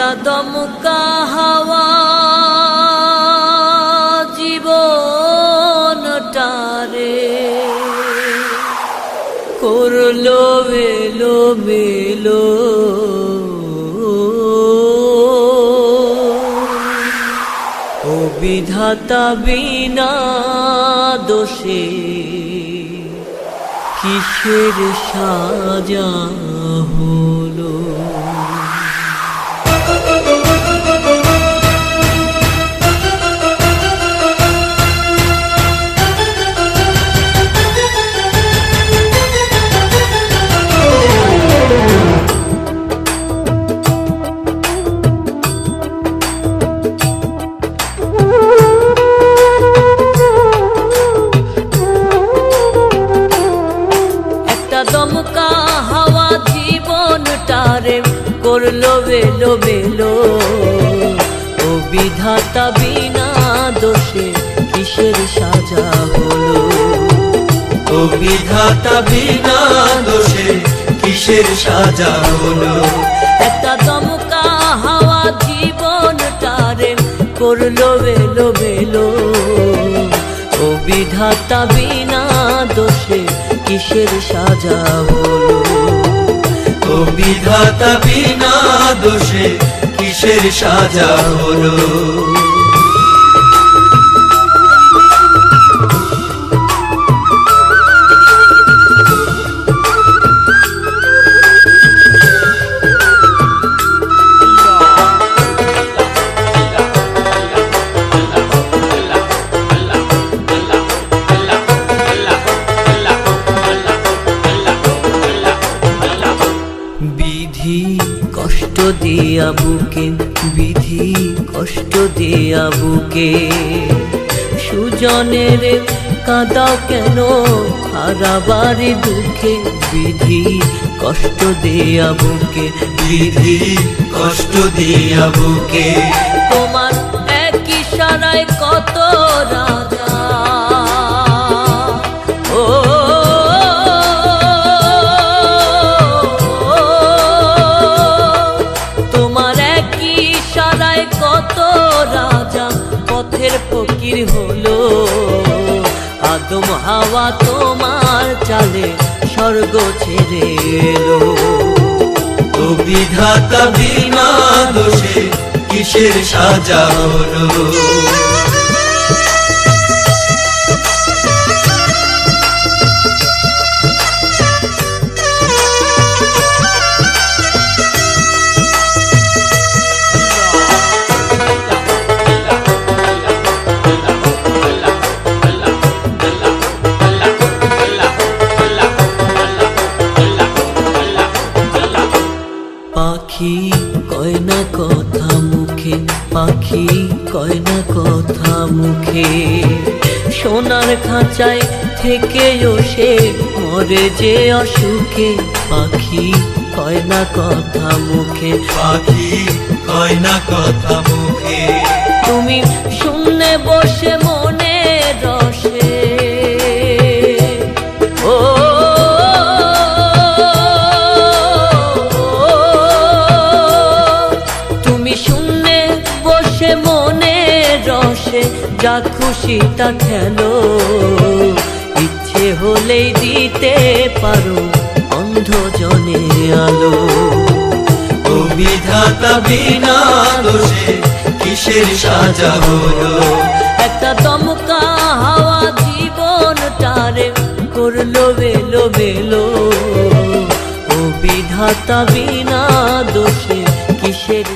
একটা দমকা হাওয়া জীবনটারে করলো এলো মেলো। ও বিধাতা বিনা দোষে কিসের সাজা হলো। দমকা হাওয়া জীবনটারে করলো এলো মেলো। ও বিধাতা বিনা দোষে কিসের সাজা হলো। ও বিধাতা বিনা দোষে কিসের সাজা হলো। একটা দমকা হাওয়া জীবনটারে করলো এলো মেলো। ও বিধাতা বিনা দোষে কিসের সাজা হলো। ও বিধাতা বিনা দোষে কিসের সাজা হলো। বিধি কষ্ট দিয়া বুকে, বিধি কষ্ট দিয়া বুকে, সুজনের কাঁদাও কেন হারাবার দুঃখে। বিধি কষ্ট দিয়া বুকে, বিধি কষ্ট দিয়া বুকে, তোমার এক ইশারায় কত রাজা কত রাজা পথের ফকির হলো। আদম হাওয়া তোমার চালে স্বর্গ ছেড়ে এলো। ও বিধাতা বিনা দোষে কিসের সাজা হলো। পাখি কয় না কথা মুখে, পাখি কয় না কথা মুখে, সোনার খাঁচায় থেকেও সে মরে যে অসুখে। পাখি কয় না কথা মুখে, পাখি কয় না কথা মুখে, তুমি শূন্যে বসে মনে রসে। ও মনে রসে যা খুশি তা খেলো। ইচ্ছে হলেই দিতে পারো অন্ধ জনে আলো। ও বিধাতা বিনা দোষে কিসের সাজা হলো। একটা দমকা হাওয়া জীবনটারে করলো এলো মেলো। ও বিধাতা বিনা দোষে কিসের